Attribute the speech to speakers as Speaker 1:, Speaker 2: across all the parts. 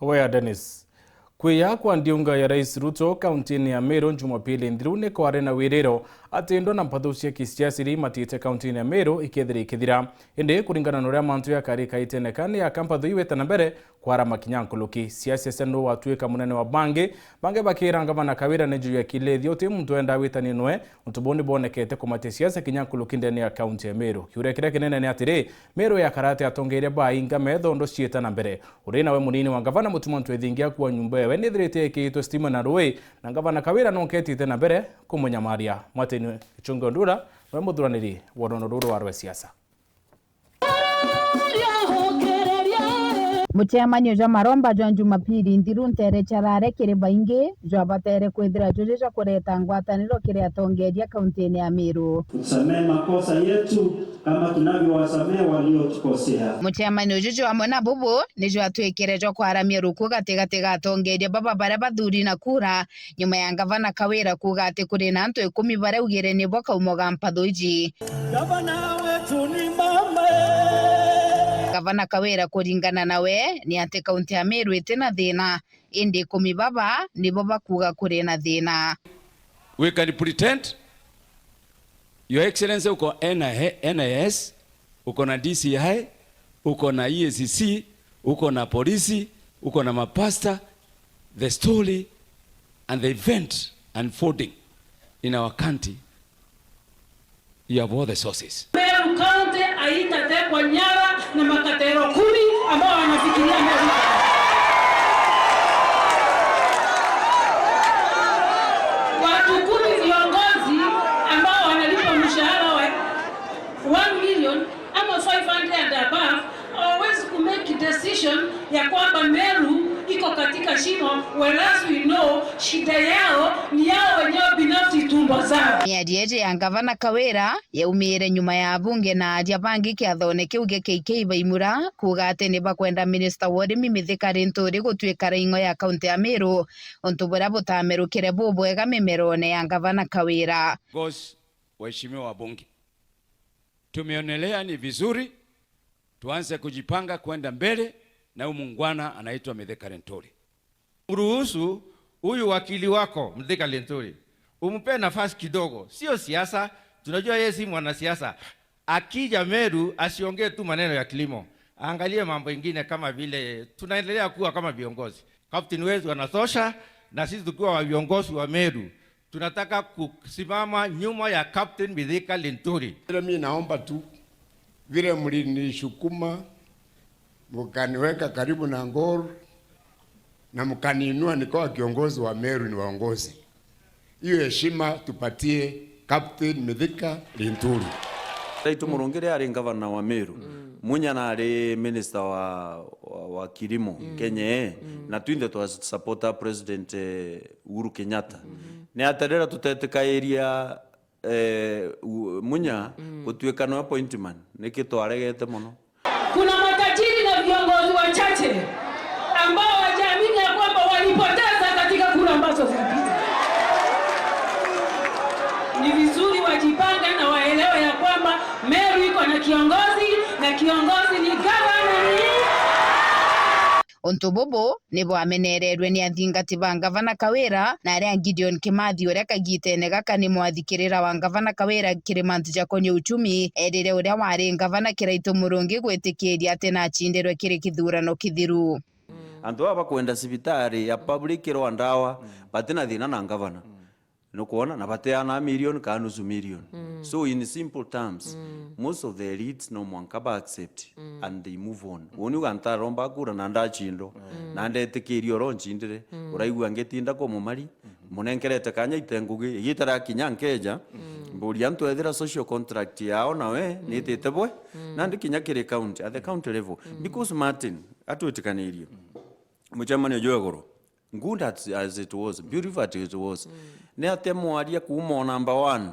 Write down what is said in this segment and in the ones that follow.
Speaker 1: Oya Dennis. Kwia kwa ndiunga ya Rais Ruto kaunti ya Meru Jumapili ndirune kware na wiriro atindo na mpathu cia kisiasiri matite kaunti ya Meru ikithira indi kuringana na uria mantu ya karika itenekane ya kampathu iweta na mbere kwara makinyankuluki siasa sendo watuika munene wa bange bakira ngavana Kawira neju ya kilethio ti muntu enda witani nwe utuboni bonekete kumate siasa kinyankuluki ndeni ya kaunti ya Meru kiure kire kinene ni atiri Meru ya karate atongeire bainga methondo cieta na mbere urina we munini wa ngavana mutumantu ethingia kwa nyumba we nithirite kiito stima na rui na ngavana Kawira nonketite na mbere kumunyamaria mwateni chungo ndura we muthuraniri wono ruru wa siasa.
Speaker 2: Muchemanyo jwa maromba jwa Jumapili ndiru ntere charare kire baingi jwa batere kwithira juja kureta ngwataniro kire atongeria kaunti ya Meru.
Speaker 3: Tusamee makosa yetu kama tunavyowasamea waliotukosea.
Speaker 2: Muchemanyo juju amwe na bubu ni jwa twikire jwa kwaramia RUKUU gati atongeria baba bara bathuri na kura nyuma ya ngavana Kawira kuga ati kuri na antu 10 bara ugire ni boka umoga mpathu iji.
Speaker 3: Gavana wetu ni mama.
Speaker 2: Gavana Kawira kuringana nawe ni ati kaunti ya Meru itina thina indi 10 baba nibo bakuga kuri na thina.
Speaker 4: We can pretend Your Excellency uko NIS, uko na DCI, uko na EACC, uko na polisi, uko na mapasta. The story and the event unfolding in our country, you have all the sources.
Speaker 5: Meru County haitatekwa nyara na makatero 10 ambao wanafikiria Meru. Watu 10 viongozi ambao wanalipa mshahara wa 1 million ama 500 and above hawawezi kumake decision ya kwamba Meru iko katika shimo, whereas we know shida yao ni yao wenyewe binafsi tumbo zao.
Speaker 2: Miadieje ya ngavana Kawira yaumire nyuma ya bunge na aja bangi kiathone kiuge KK baimura kuga ati ni bakwenda minister wori mithika nturi gutwika raingo ya kaunti ya Meru ontubura butamerukire bubwega mimerone ya ngavana Kawira.
Speaker 4: Boss, waheshimiwa wabunge, tumeonelea ni vizuri tuanze kujipanga kwenda mbele na umungwana anaitwa Mithika Linturi.
Speaker 6: Uruhusu huyu wakili wako Mithika Linturi umpe nafasi kidogo, sio siasa, tunajua yeye si mwanasiasa. Akija Meru asiongee tu maneno ya kilimo, angalie mambo mengine kama vile tunaendelea kuwa kama viongozi. Captain wetu anatosha na sisi tukiwa viongozi wa Meru tunataka kusimama nyuma ya Captain Mithika Linturi.
Speaker 7: Mimi naomba tu vile mlinishukuma mkaniweka karibu na Ngor na mkaniinua nikawa kiongozi wa Meru ni waongozi. Hiyo heshima tupatie Captain Mithika Linturi.
Speaker 8: Taitu murongere ari ngavana wa Meru. Munya na ari minister wa kilimo Kenya na twinde to supporta President Uhuru Kenyatta. Ne atarera tuteteka area munya kutuika no appointment nikitwaregete muno.
Speaker 5: Kuna matajiri na viongozi wachache ambao wajaamini ya kwamba walipoteza katika kura ambazo zilipita. Ni vizuri wajipange na waelewe ya kwamba Meru iko na kiongozi na kiongozi ni gavana.
Speaker 2: Ontobobo nibo amenererwe ni athingati ba ngavana Kawira na aria Gideon Kimathi uria kagitene gaka ni mwathikirira wa ngavana Kawira kirimantu jakonye uchumi erire uria wari ngavana Kiraito Murungi gwetikiria ati na chinderwe kiri kithurano kithiru.
Speaker 8: Andu aba kwenda sibitari ya public ro ndawa batina thina na ngavana no kuona na bateana million ka nusu million. So in simple terms, most of the elites no mwankaba accept and they move on. Woni uganta romba kura na ndachindo na ndetekirio ro nchindire uraigua ngetinda ko mumari munenkerete kanya itengugi igitara kinyankeja mburi antu ethira social contract yao nawe nitete bwe na ndikinya kire county at the county level because Martin atwetikanirio muchamane jogoro good as it was, beautiful as it was. Ne atemwaria kuuma number 1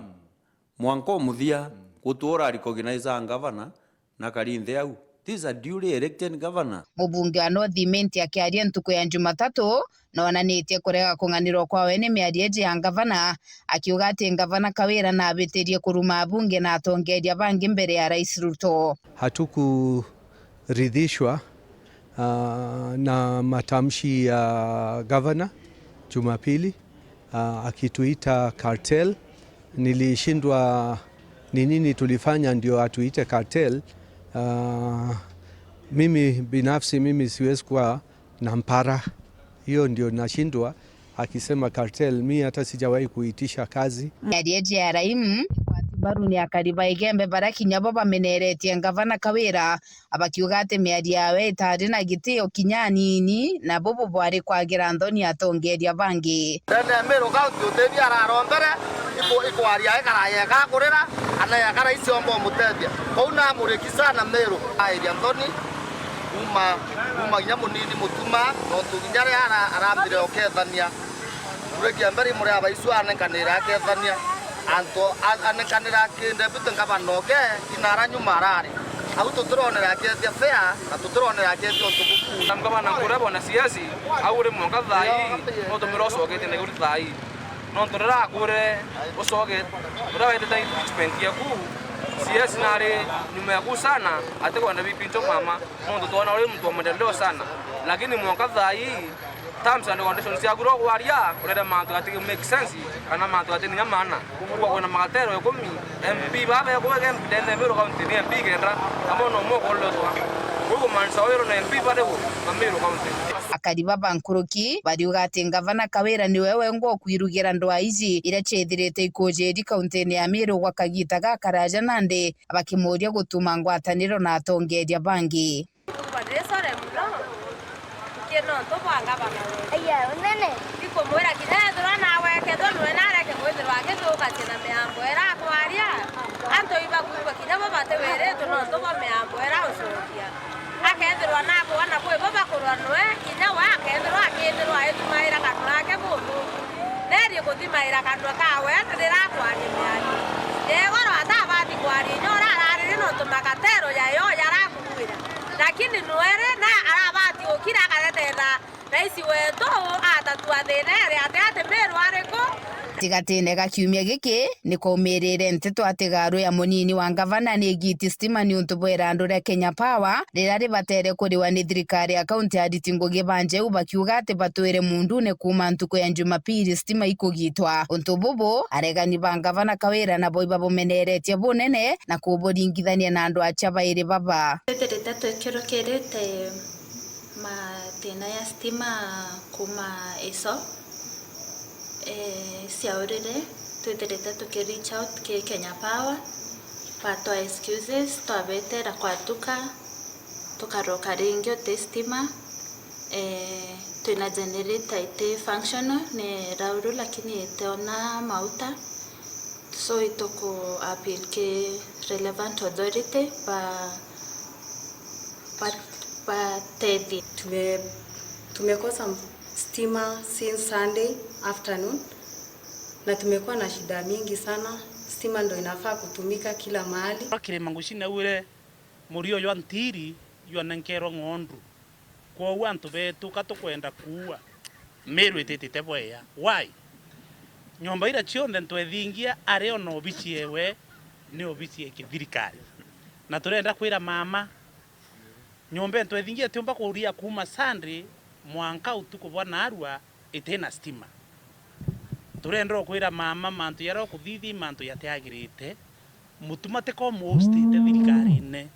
Speaker 8: mwanko muthia gutura recognize ngavana na karinde au. This is a duly elected governor.
Speaker 2: Mubunge wa North Imenti akiaria ntuku ya Jumatatu na wananitie kurega kunganirwo kwa wene miarieje ya ngavana akiuga ati ngavana Kawira na abitirie kuruma bunge na atongeria bangi mbere ya Rais Ruto.
Speaker 9: Hatukuridhishwa na matamshi ya governor Jumapili akituita cartel. Nilishindwa ni nini tulifanya ndio atuite cartel. Mimi binafsi siwezi kuwa na mpara, hiyo ndio nashindwa. Akisema cartel, mimi hata sijawahi kuitisha kazi.
Speaker 2: Ariaje ya raimu baru ni akariba igembe barakinya bo bameneretie ngavana Kawira abakiuga ati miari yawe itari na gitio kinyanini na bobo bwari kwagira Anthony atongeria bangi
Speaker 10: ndene MERU kaunti uteithia ararombere ikwaria ikaraye gakurira ana yakara iciombo mutethia kou na muriki sana MERU airia Anthony uma nyamunini mutuma no tuginyare arambire okethania muriki mbere muri abaisu anenkanira akethania anto anenkanira kinde bitengabanoge inara nyumarari au tuturonera kethia fea na tuturonera kethia tubuku
Speaker 11: namgabana kurebo na siasi au ri monga thai no tumirosogete ne guri thai no turera kure osoge urawe dai expense yaku siasi nare nyuma yaku sana ate kwa nabii pinto mama no tutona ule mtu mwendeleo sana lakini monga thai terms and conditions ya guro waria ureda mantu ati make sense ana mantu ati nya mana kwa kuna magatero yo komi MP baba yo kwa MP dende MERU county ni MP gendra amono mo kollo to ko mansa wero na MP bade ko MERU county
Speaker 2: akariba bankuruki bariuga ati ngavana Kawira ni wewe ngo kwirugira ndwa ici ira cethirite ikojeri county ya MERU gwa kagita gakaraja nande abakimuria gutuma ngwataniro na atongeria bangi
Speaker 12: no to banga bana aya nene iko mwera kidedro na weke donu enare ke mwedro ake to katina meambo era kwaria anto iba kuba kidabo bate were to no to ba meambo era usokia akedro na ko wana ko baba korwanwe kinya wa akedro akedro ayetu maira kanwa ke bubu neri ko timaira kanwa kawe ndira kwani meani egoro atabati kwani nyora ari no to makatero ya yo yara kuwira lakini nuere na arabati okira karetera raisi wetu atatua thenere ate MERU ariko tigatine gakiumia giki ni kumirire nteto ati Gaaru ya munini wa ngavana ni giti stima ni untubwera andure Kenya Power rira ribatere kuriwa ni thirikari ya kaunti ya Ditingo gibanje ubakiuga ati batwire mundu ne kuma ntuko ya Jumapili stima ikugitwa untububu aregani ba ngavana Kawira na boiba bomeneretie bunene na kuburingithania na andu acha baire baba
Speaker 13: teteteto kirokirete matena ya stima kuma iso siaurire tweterete tuki-reach out ke Kenya Power patwa excuses twabetera kwatuka tukaroka ringi ote stima twina generator ite functional ne rauru lakini iteona mauta so itoko appeal ke relevant authority pa tedi
Speaker 14: tumekosa stima since Sunday afternoon na tumekuwa na shida mingi sana. Stima ndo inafaa kutumika kila mahali.
Speaker 15: Kile mangushina ule murio yo antiri yo nankero ng'ondu kwa wantu betu katokwenda kuwa MERU itetete boya why nyomba ira chionde ntwethingia areo no bici ewe ni obici ekithirikari na turenda kwira mama nyomba ntwethingia tiomba kuria kuma Sunday mwanka utuko bwana arua itena stima turenda kwira mama mantu yaro kuthithi mantu yateagirite mutuma te ko most te thirikari ne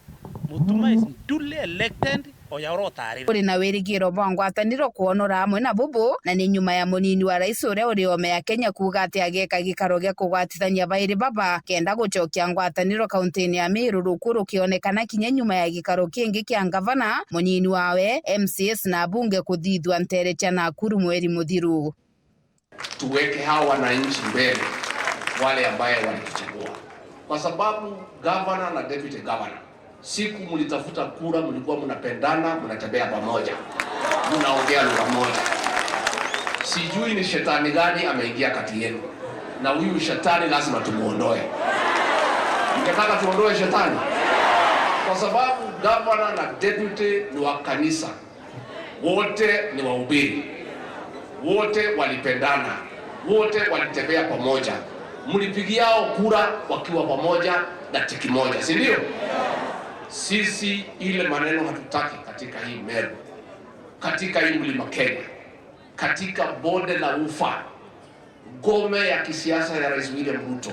Speaker 15: mutuma is duly elected oyarotari
Speaker 2: uri na wirigiro bongo ataniro kuonora amwe na bubu na ni nyuma ya munini wa rais uria uri ome ya Kenya kuga ati ageka gikaro gya kugwatithania bairi baba kenda gucokia ngwataniro kauntini ya MERU RUKUU kionekana kinya nyuma ya gikaro kingi kia ngavana munini wawe MCS na bunge kuthithwa ntere cha Nakuru mweri muthiru.
Speaker 16: Tuweke hawa wananchi mbele, wale ambaye walituchagua, kwa sababu governor na deputy governor siku mlitafuta kura mlikuwa mnapendana, mnatembea pamoja, mnaongea lugha moja. Sijui ni shetani gani ameingia kati yenu, na huyu shetani lazima tumuondoe. Mngetaka tuondoe shetani? Kwa sababu governor na deputy ni wa kanisa, wote ni wahubiri, wote walipendana, wote walitembea pamoja, mlipigiao kura wakiwa pamoja na tiki moja, si ndio? Sisi ile maneno hatutaki katika hii MERU. katika hii mlima Kenya, katika bonde la Ufa. Ngome ya kisiasa ya Rais William Ruto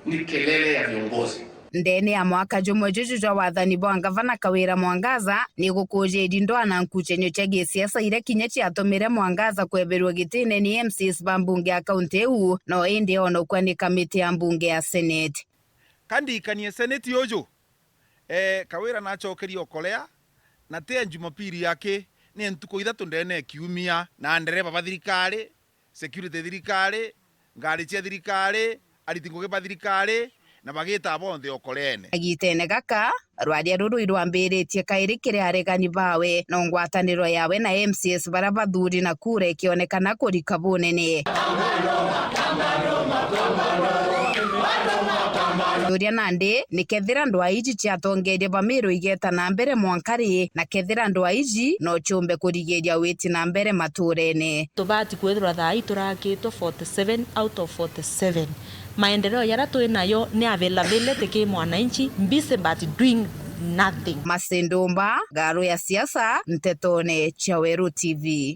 Speaker 16: ni kelele ya viongozi.
Speaker 2: Ndene ya mwaka jumwe juju jwa wathani bwa gavana Kawira Mwangaza ni gukuje dindo na nkuchenyo cha gisiasa ire kinyechi atomire Mwangaza kweberwa gitine ni MCs ba mbunge ya kaunti eu no indi ono kwani kamiti ya mbunge ya Senate.
Speaker 17: Kandi ikanie Senate yojo Kawira nachokerio okolea na te Jumapili yake ni ntuko ithatu ndene kiumia na ndereba ba thirikari, security thirikari, ngari cia thirikari, aritingo ba thirikari na bagita bonthe okolene.
Speaker 2: Agitene gaka rwaria ruru irwambiritie kairi kire aregani bawe no ngwataniro yawe na MCS bara bathuri na kure kionekana kurika bunene. Doria nande ni kethira ndwa iji ciatongeria ba Meru igeta na mbere mwankari na kethira ndwa iji no chumbe kurigeria witi na mbere maturene.
Speaker 18: Tubati kwethira thai turakitwo 47 out of 47. Maendeleo yara tuinayo ni availability ke mwananchi busy but doing nothing.
Speaker 2: Masendumba, Gaaru Ya Ciaca, Ntetone, Chaweru TV.